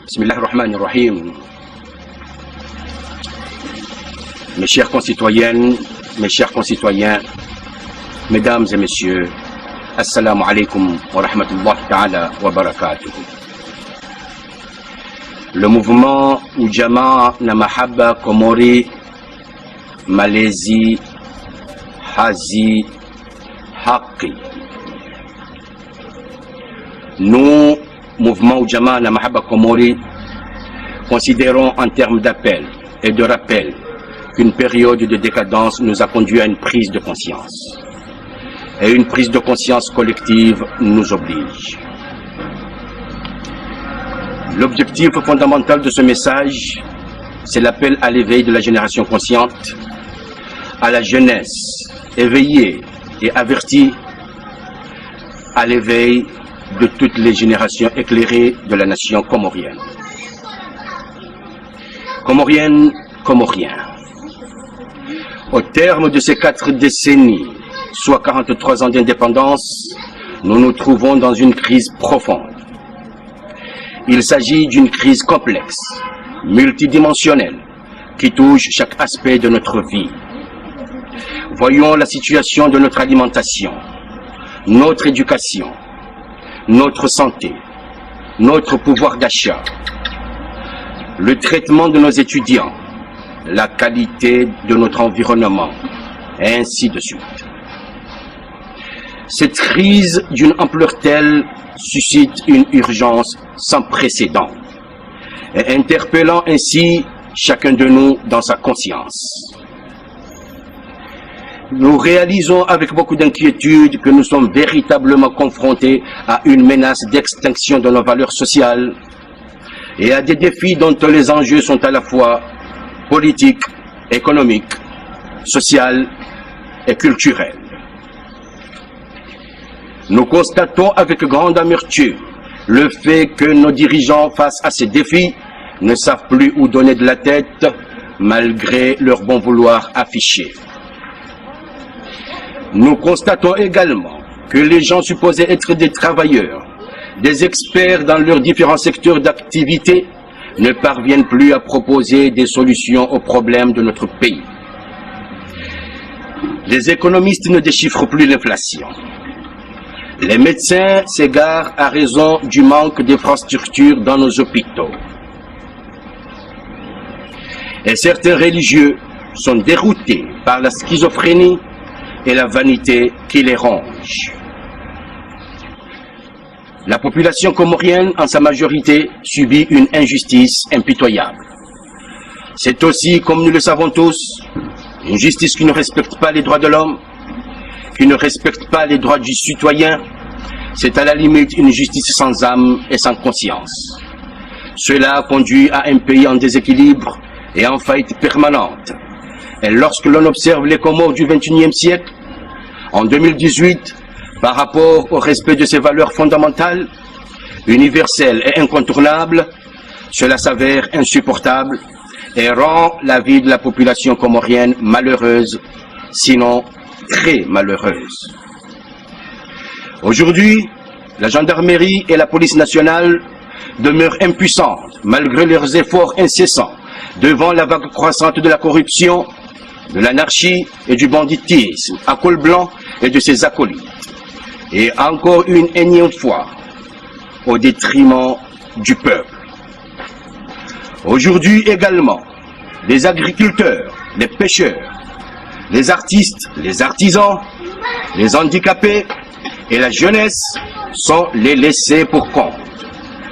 Bismillahirrahmanirrahim. Mes chères concitoyennes, mes chers concitoyens, mesdames et messieurs, assalamu alaikum wa rahmatullahi ta'ala wa barakatuh. Le mouvement Ujamaa na Mahaba Komori, Malaisie, Hazi, Haqi. Nous, mouvement Ujamaa na Mahaba Komori, considérons en termes d'appel et de rappel qu'une période de décadence nous a conduit à une prise de conscience. Et une prise de conscience collective nous oblige. L'objectif fondamental de ce message, c'est l'appel à l'éveil de la génération consciente, à la jeunesse éveillée et avertie, à l'éveil de toutes les générations éclairées de la nation comorienne. Comorienne, comorien. Au terme de ces 4 décennies, soit 43 ans d'indépendance, nous nous trouvons dans une crise profonde. Il s'agit d'une crise complexe, multidimensionnelle, qui touche chaque aspect de notre vie. Voyons la situation de notre alimentation, notre éducation, notre santé, notre pouvoir d'achat, le traitement de nos étudiants, la qualité de notre environnement, et ainsi de suite. Cette crise d'une ampleur telle suscite une urgence sans précédent, et interpellant ainsi chacun de nous dans sa conscience. Nous réalisons avec beaucoup d'inquiétude que nous sommes véritablement confrontés à une menace d'extinction de nos valeurs sociales et à des défis dont les enjeux sont à la fois politiques, économiques, sociaux et culturels. Nous constatons avec grande amertume le fait que nos dirigeants face à ces défis ne savent plus où donner de la tête malgré leur bon vouloir affiché. Nous constatons également que les gens supposés être des travailleurs, des experts dans leurs différents secteurs d'activité, ne parviennent plus à proposer des solutions aux problèmes de notre pays. Les économistes ne déchiffrent plus l'inflation. Les médecins s'égarent à raison du manque d'infrastructures dans nos hôpitaux. Et certains religieux sont déroutés par la schizophrénie et la vanité qui les ronge. La population comorienne, en sa majorité, subit une injustice impitoyable. C'est aussi, comme nous le savons tous, une justice qui ne respecte pas les droits de l'homme, qui ne respecte pas les droits du citoyen. C'est à la limite une justice sans âme et sans conscience. Cela conduit à un pays en déséquilibre et en faillite permanente. Et lorsque l'on observe les Comores du XXIe siècle, en 2018, par rapport au respect de ses valeurs fondamentales, universelles et incontournables, cela s'avère insupportable et rend la vie de la population comorienne malheureuse, sinon très malheureuse. Aujourd'hui, la gendarmerie et la police nationale demeurent impuissantes, malgré leurs efforts incessants, devant la vague croissante de la corruption, de l'anarchie et du banditisme à col blanc et de ses acolytes. Et encore une énième fois, au détriment du peuple. Aujourd'hui également, les agriculteurs, les pêcheurs, les artistes, les artisans, les handicapés et la jeunesse sont les laissés pour compte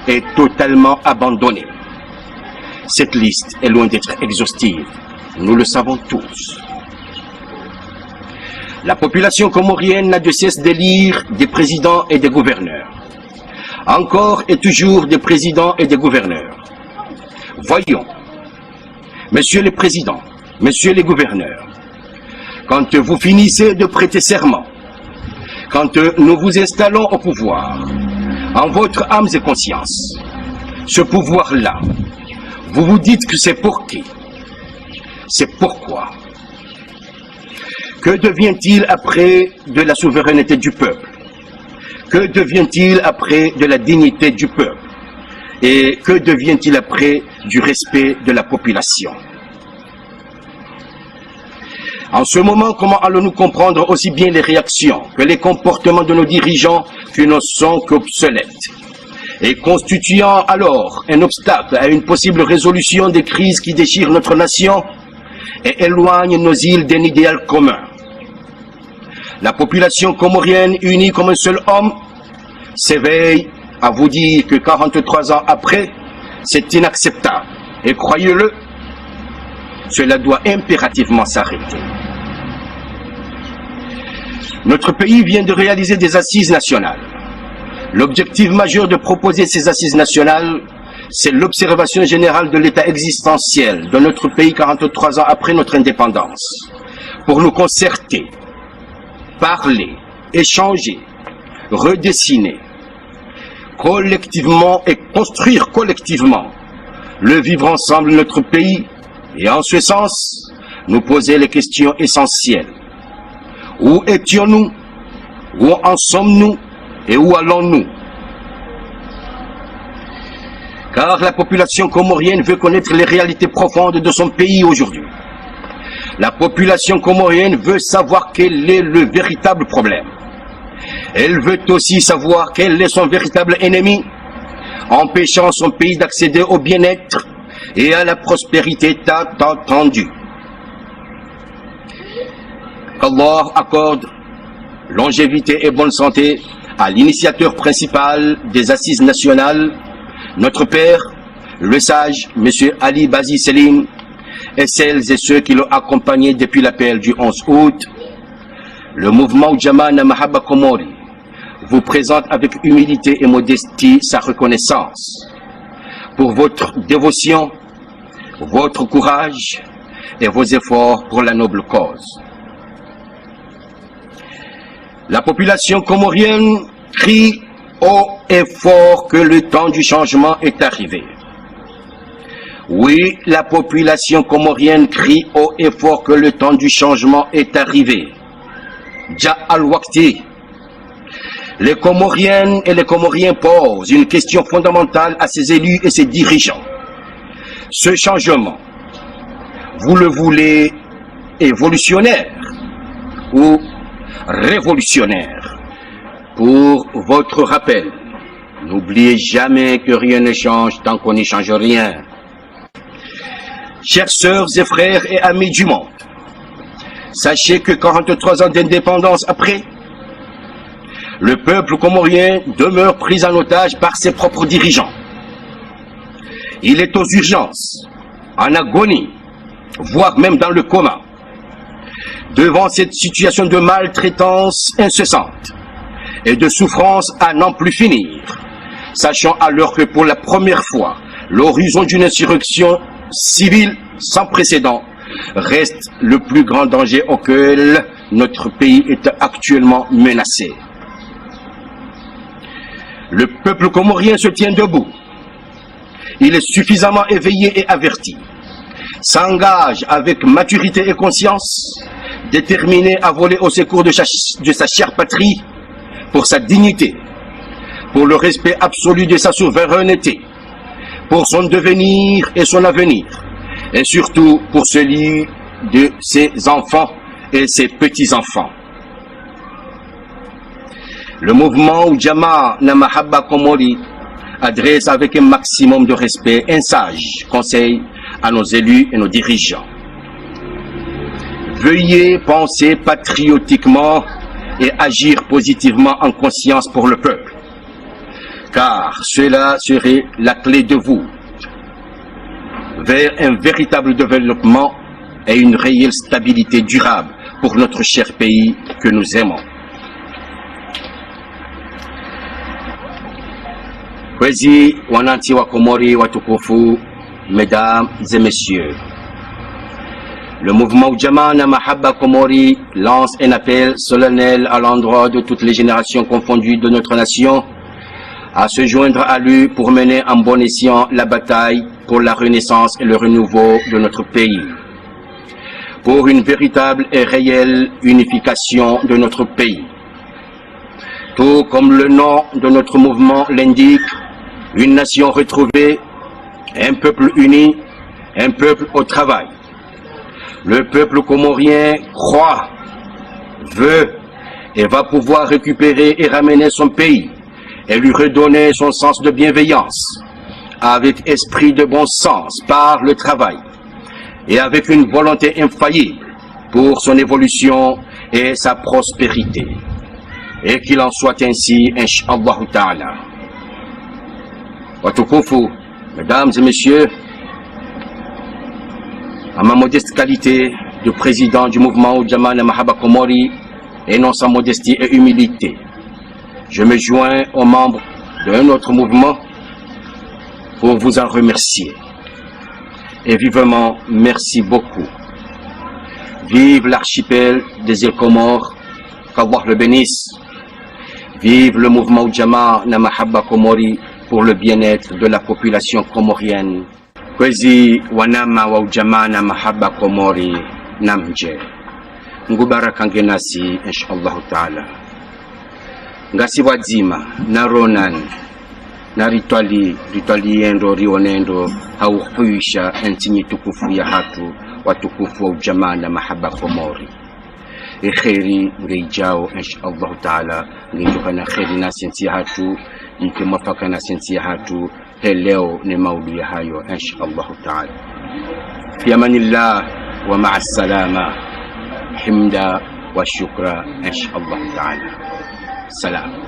et totalement abandonnés. Cette liste est loin d'être exhaustive, nous le savons tous. La population comorienne n'a de cesse d'élire des présidents et des gouverneurs. Encore et toujours des présidents et des gouverneurs. Voyons, messieurs les présidents, messieurs les gouverneurs, quand vous finissez de prêter serment, quand nous vous installons au pouvoir, en votre âme et conscience, ce pouvoir-là, vous vous dites que c'est pour qui? C'est pourquoi? Que devient-il après de la souveraineté du peuple? Que devient-il après de la dignité du peuple? Et que devient-il après du respect de la population? En ce moment, comment allons-nous comprendre aussi bien les réactions que les comportements de nos dirigeants qui ne sont qu'obsolètes, et constituant alors un obstacle à une possible résolution des crises qui déchirent notre nation et éloignent nos îles d'un idéal commun? La population comorienne, unie comme un seul homme, s'éveille à vous dire que 43 ans après, c'est inacceptable. Et croyez-le, cela doit impérativement s'arrêter. Notre pays vient de réaliser des assises nationales. L'objectif majeur de proposer ces assises nationales, c'est l'observation générale de l'état existentiel de notre pays 43 ans après notre indépendance, pour nous concerter, parler, échanger, redessiner, collectivement et construire collectivement le vivre ensemble de notre pays, et en ce sens, nous poser les questions essentielles. Où étions-nous? Où en sommes-nous? Et où allons-nous? Car la population comorienne veut connaître les réalités profondes de son pays aujourd'hui. La population comorienne veut savoir quel est le véritable problème. Elle veut aussi savoir quel est son véritable ennemi, empêchant son pays d'accéder au bien-être et à la prospérité tant attendue. Qu'Allah accorde longévité et bonne santé à l'initiateur principal des assises nationales, notre père, le sage M. Ali Bazi Selim, et celles et ceux qui l'ont accompagné depuis l'appel du 11 août. Le mouvement Jama Namahaba Komori vous présente avec humilité et modestie sa reconnaissance pour votre dévotion, votre courage et vos efforts pour la noble cause. La population comorienne crie haut et fort que le temps du changement est arrivé. Oui, la population comorienne crie haut et fort que le temps du changement est arrivé. Ja al-Waqti. Les Comoriennes et les Comoriens posent une question fondamentale à ses élus et ses dirigeants. Ce changement, vous le voulez évolutionnaire ou révolutionnaire? Pour votre rappel, n'oubliez jamais que rien ne change tant qu'on n'y change rien. Chères sœurs et frères et amis du monde, sachez que 43 ans d'indépendance après, le peuple comorien demeure pris en otage par ses propres dirigeants. Il est aux urgences, en agonie, voire même dans le coma. Devant cette situation de maltraitance incessante et de souffrance à n'en plus finir, sachant alors que pour la première fois, l'horizon d'une insurrection civile sans précédent reste le plus grand danger auquel notre pays est actuellement menacé. Le peuple comorien se tient debout. Il est suffisamment éveillé et averti, s'engage avec maturité et conscience, déterminé à voler au secours de sa chère patrie, pour sa dignité, pour le respect absolu de sa souveraineté, pour son devenir et son avenir, et surtout pour celui de ses enfants et ses petits-enfants. Le mouvement Jama Namahaba Komori adresse avec un maximum de respect un sage conseil à nos élus et nos dirigeants. Veuillez penser patriotiquement et agir positivement en conscience pour le peuple, car cela serait la clé de voûte vers un véritable développement et une réelle stabilité durable pour notre cher pays que nous aimons. Kwezi wananchi wa Komori watukufu, mesdames et messieurs, le mouvement Jama Namahaba Komori lance un appel solennel à l'endroit de toutes les générations confondues de notre nation à se joindre à lui pour mener en bon escient la bataille pour la renaissance et le renouveau de notre pays, pour une véritable et réelle unification de notre pays. Tout comme le nom de notre mouvement l'indique, une nation retrouvée, un peuple uni, un peuple au travail. Le peuple comorien croit, veut et va pouvoir récupérer et ramener son pays et lui redonner son sens de bienveillance avec esprit de bon sens par le travail et avec une volonté infaillible pour son évolution et sa prospérité. Et qu'il en soit ainsi, Inch'Allah Ta'ala. Watukufu, mesdames et messieurs, à ma modeste qualité de président du mouvement Ujamaa na Mahaba Komori, et non sans modestie et humilité, je me joins aux membres d'un autre mouvement pour vous en remercier. Et vivement, merci beaucoup. Vive l'archipel des îles Comores, qu'Allah le bénisse. Vive le mouvement Ujamaa na Mahaba Komori pour le bien-être de la population comorienne. Kwezi wanama wa Ujamaa na Mahaba Komori namje. Ngubaraka ngenasi inshallah taala. Ngasi wadzima na ronan na ritwali yendo rionendo hauhuisha nchini tukufu ya hatu watukufu wa Ujamaa na Mahaba Komori. Kheri ngejao inshallah taala ngejoka na kheri na sensi hatu ikimwafaka na sensi hatu leo ni maudi ya hayo inshallah taala. Fi amanillah wa ma'a salama. حمدا والشكر إن شاء الله تعالى. سلام.